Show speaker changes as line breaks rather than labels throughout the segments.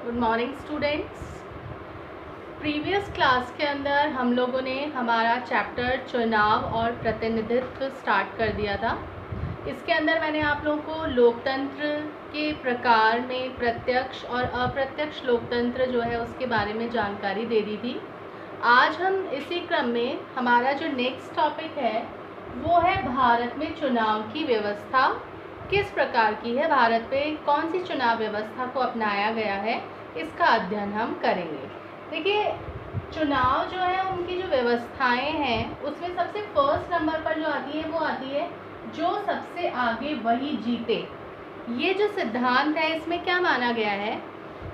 Good morning students. Previous class के अंदर हम लोगों ने हमारा चैप्टर चुनाव और प्रतिनिधित्व स्टार्ट कर दिया था। इसके अंदर मैंने आप लोगों को लोकतंत्र के प्रकार में प्रत्यक्ष और अप्रत्यक्ष लोकतंत्र जो है उसके बारे में जानकारी दे दी थी। आज हम इसी क्रम में हमारा जो नेक्स्ट टॉपिक है वो है भारत में चुनाव की व्यवस्था किस प्रकार की है, भारत में कौन सी चुनाव व्यवस्था को अपनाया गया है, इसका अध्ययन हम करेंगे। देखिए, चुनाव जो है उनकी जो व्यवस्थाएं हैं उसमें सबसे फर्स्ट नंबर पर जो आती है वो आती है जो सबसे आगे वही जीते। ये जो सिद्धांत है इसमें क्या माना गया है,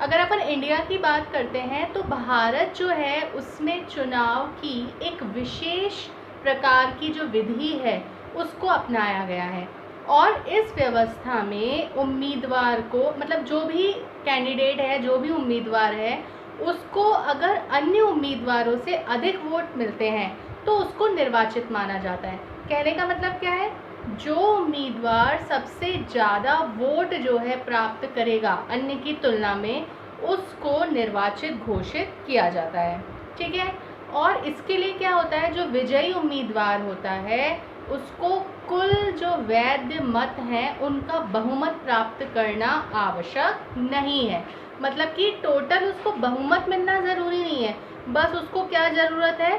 अगर अपन इंडिया की बात करते हैं तो भारत जो है उसमें चुनाव की एक विशेष प्रकार की जो विधि है उसको अपनाया गया है और इस व्यवस्था में उम्मीदवार को, मतलब जो भी कैंडिडेट है, जो भी उम्मीदवार है, उसको अगर अन्य उम्मीदवारों से अधिक वोट मिलते हैं तो उसको निर्वाचित माना जाता है। कहने का मतलब क्या है, जो उम्मीदवार सबसे ज़्यादा वोट जो है प्राप्त करेगा अन्य की तुलना में, उसको निर्वाचित घोषित किया जाता है। ठीक है। और इसके लिए क्या होता है, जो विजयी उम्मीदवार होता है उसको कुल जो वैध मत हैं उनका बहुमत प्राप्त करना आवश्यक नहीं है। मतलब कि टोटल उसको बहुमत मिलना ज़रूरी नहीं है, बस उसको क्या ज़रूरत है,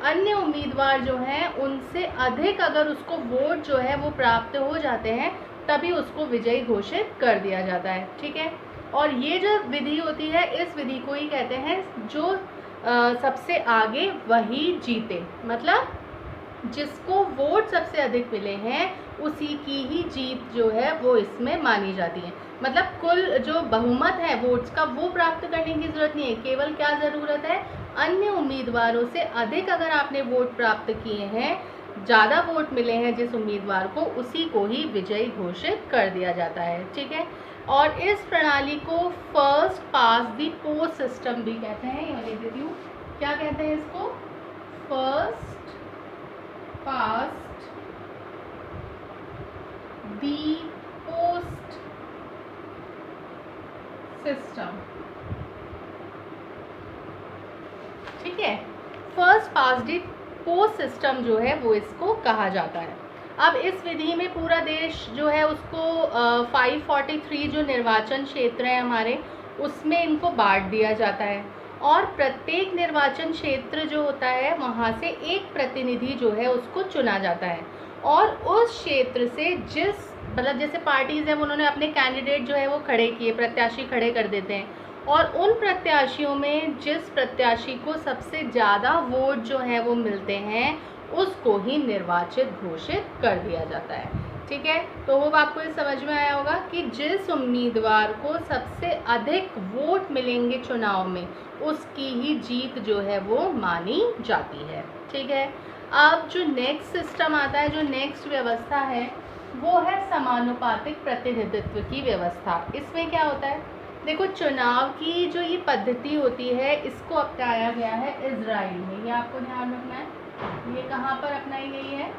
अन्य उम्मीदवार जो हैं उनसे अधिक अगर उसको वोट जो है वो प्राप्त हो जाते हैं तभी उसको विजयी घोषित कर दिया जाता है। ठीक है। और ये जो विधि होती है इस विधि को ही कहते हैं जो सबसे आगे वही जीते। मतलब जिसको वोट सबसे अधिक मिले हैं उसी की ही जीत जो है वो इसमें मानी जाती है। मतलब कुल जो बहुमत है वोट्स का वो प्राप्त करने की ज़रूरत नहीं है, केवल क्या ज़रूरत है, अन्य उम्मीदवारों से अधिक अगर आपने वोट प्राप्त किए हैं, ज़्यादा वोट मिले हैं जिस उम्मीदवार को, उसी को ही विजयी घोषित कर दिया जाता है। ठीक है। और इस प्रणाली को first pass the post system भी कहते हैं। यहाँ लिख देती हूँ, क्या कहते हैं इसको, फर्स्ट पास्ट दी पोस्ट सिस्टम। ठीक है। फर्स्ट पास्ट दी पोस्ट सिस्टम जो है वो इसको कहा जाता है। अब इस विधि में पूरा देश जो है उसको 543 जो निर्वाचन क्षेत्र है हमारे उसमें इनको बांट दिया जाता है और प्रत्येक निर्वाचन क्षेत्र जो होता है वहाँ से एक प्रतिनिधि जो है उसको चुना जाता है और उस क्षेत्र से जिस, मतलब जैसे पार्टीज़ हैं उन्होंने अपने कैंडिडेट जो है वो खड़े किए, प्रत्याशी खड़े कर देते हैं और उन प्रत्याशियों में जिस प्रत्याशी को सबसे ज़्यादा वोट जो है वो मिलते हैं उसको ही निर्वाचित घोषित कर दिया जाता है। ठीक है। तो वो आपको ये समझ में आया होगा कि जिस उम्मीदवार को सबसे अधिक वोट मिलेंगे चुनाव में उसकी ही जीत जो है वो मानी जाती है। ठीक है। अब जो नेक्स्ट सिस्टम आता है, जो नेक्स्ट व्यवस्था है वो है समानुपातिक प्रतिनिधित्व की व्यवस्था। इसमें क्या होता है, देखो चुनाव की जो ये पद्धति होती है इसको अपनाया गया है इजराइल में, ये आपको ध्यान रखना है। ये कहाँ पर अपनाई गई है,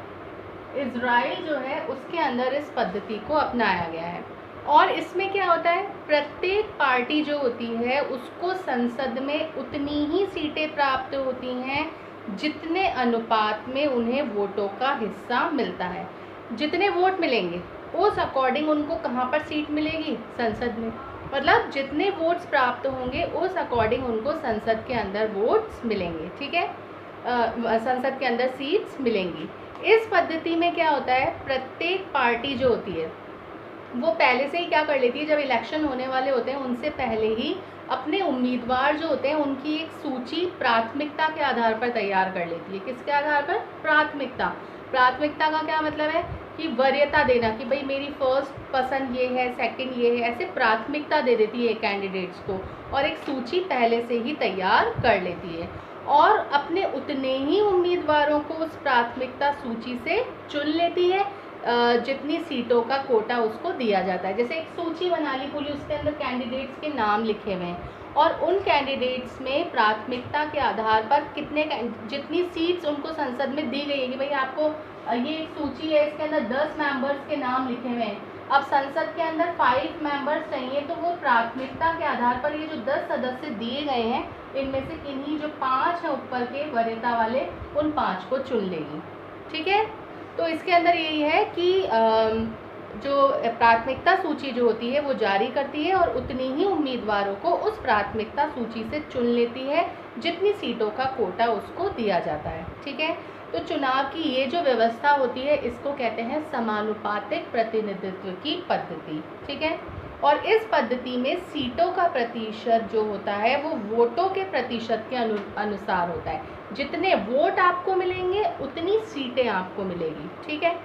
इजराइल जो है उसके अंदर इस पद्धति को अपनाया गया है। और इसमें क्या होता है, प्रत्येक पार्टी जो होती है उसको संसद में उतनी ही सीटें प्राप्त होती हैं जितने अनुपात में उन्हें वोटों का हिस्सा मिलता है। जितने वोट मिलेंगे उस अकॉर्डिंग उनको कहाँ पर सीट मिलेगी, संसद में। मतलब जितने वोट्स प्राप्त होंगे उस अकॉर्डिंग उनको संसद के अंदर वोट्स मिलेंगे। ठीक है। संसद के अंदर सीट्स मिलेंगी। इस पद्धति में क्या होता है, प्रत्येक पार्टी जो होती है वो पहले से ही क्या कर लेती है, जब इलेक्शन होने वाले होते हैं उनसे पहले ही अपने उम्मीदवार जो होते हैं उनकी एक सूची प्राथमिकता के आधार पर तैयार कर लेती है। किसके आधार पर, प्राथमिकता। प्राथमिकता का क्या मतलब है कि वरीयता देना, कि भाई मेरी फर्स्ट पसंद ये है, सेकंड ये है, ऐसे प्राथमिकता दे देती है कैंडिडेट्स को और एक सूची पहले से ही तैयार कर लेती है और अपने उतने ही उम्मीदवारों को उस प्राथमिकता सूची से चुन लेती है जितनी सीटों का कोटा उसको दिया जाता है। जैसे एक सूची बना ली पूरी, उसके अंदर कैंडिडेट्स के नाम लिखे हुए हैं और उन कैंडिडेट्स में प्राथमिकता के आधार पर कितने, जितनी सीट्स उनको संसद में दी गई है कि भाई आपको ये एक सूची है, इसके अंदर 10 मेंबर्स के नाम लिखे हुए हैं, अब संसद के अंदर 5 मेंबर्स चाहिए, तो वो प्राथमिकता के आधार पर ये जो 10 सदस्य दिए गए हैं, इनमें से किन्हीं जो 5 हैं ऊपर के वरीयता वाले, उन 5 को चुन लेगी। ठीक है, तो इसके अंदर यही है कि जो प्राथमिकता सूची जो होती है वो जारी करती है और उतनी ही उम्मीदवारों को उस प्राथमिकता सूची से चुन लेती है जितनी सीटों का कोटा उसको दिया जाता है। ठीक है, तो चुनाव की ये जो व्यवस्था होती है इसको कहते हैं समानुपातिक प्रतिनिधित्व की पद्धति। ठीक है, और इस पद्धति में सीटों का प्रतिशत जो होता है वो वोटों के प्रतिशत के अनुसार होता है। जितने वोट आपको मिलेंगे उतनी सीटें आपको मिलेगी। ठीक है,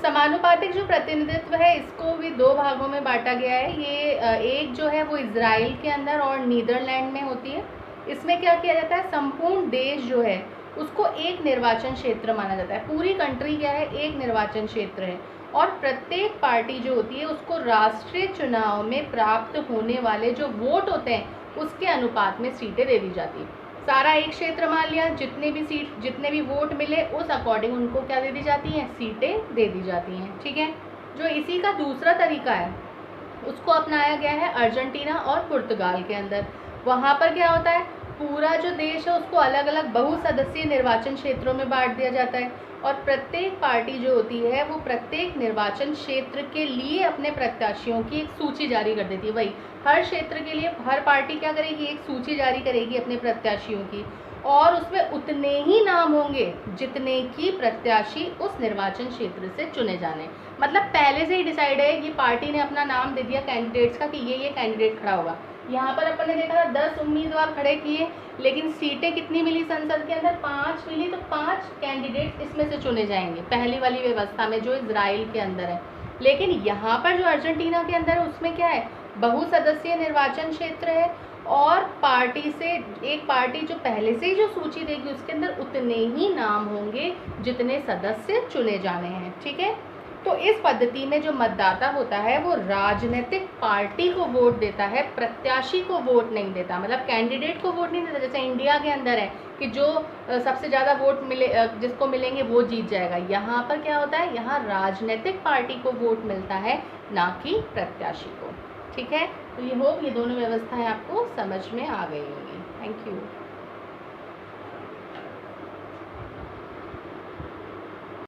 समानुपातिक जो प्रतिनिधित्व है इसको भी 2 भागों में बांटा गया है। ये एक जो है वो इजराइल के अंदर और नीदरलैंड में होती है। इसमें क्या किया जाता है, संपूर्ण देश जो है उसको एक निर्वाचन क्षेत्र माना जाता है। पूरी कंट्री क्या है, एक निर्वाचन क्षेत्र है, और प्रत्येक पार्टी जो होती है उसको राष्ट्रीय चुनाव में प्राप्त होने वाले जो वोट होते हैं उसके अनुपात में सीटें दे दी जाती है। सारा एक क्षेत्र मान लिया, जितने भी वोट मिले उस अकॉर्डिंग उनको क्या दे दी जाती हैं, सीटें दे दी जाती हैं। ठीक है, जो इसी का दूसरा तरीका है उसको अपनाया गया है अर्जेंटीना और पुर्तगाल के अंदर। वहाँ पर क्या होता है, पूरा जो देश है उसको अलग अलग बहुसदस्यीय निर्वाचन क्षेत्रों में बांट दिया जाता है, और प्रत्येक पार्टी जो होती है वो प्रत्येक निर्वाचन क्षेत्र के लिए अपने प्रत्याशियों की एक सूची जारी कर देती है। वही हर क्षेत्र के लिए हर पार्टी क्या करेगी, एक सूची जारी करेगी अपने प्रत्याशियों की, और उसमें उतने ही नाम होंगे जितने की प्रत्याशी उस निर्वाचन क्षेत्र से चुने जाने। मतलब पहले से ही डिसाइड है कि पार्टी ने अपना नाम दे दिया कैंडिडेट्स का कि ये कैंडिडेट खड़ा होगा। यहाँ पर अपन ने देखा था 10 उम्मीदवार खड़े किए, लेकिन सीटें कितनी मिली संसद के अंदर, 5 मिली, तो 5 कैंडिडेट इसमें से चुने जाएंगे पहली वाली व्यवस्था में जो इजराइल के अंदर है। लेकिन यहाँ पर जो अर्जेंटीना के अंदर है उसमें क्या है, बहुसदस्यीय निर्वाचन क्षेत्र है, और पार्टी से एक पार्टी जो पहले से ही जो सूची देगी उसके अंदर उतने ही नाम होंगे जितने सदस्य चुने जाने हैं। ठीक है, तो इस पद्धति में जो मतदाता होता है वो राजनीतिक पार्टी को वोट देता है, प्रत्याशी को वोट नहीं देता। मतलब कैंडिडेट को वोट नहीं देता, जैसे इंडिया के अंदर है कि जो सबसे ज़्यादा वोट मिले जिसको मिलेंगे वो जीत जाएगा। यहाँ पर क्या होता है, यहाँ राजनीतिक पार्टी को वोट मिलता है, ना कि प्रत्याशी को। ठीक है, तो ये दोनों व्यवस्थाएं आपको समझ में आ गई होंगी। Thank you.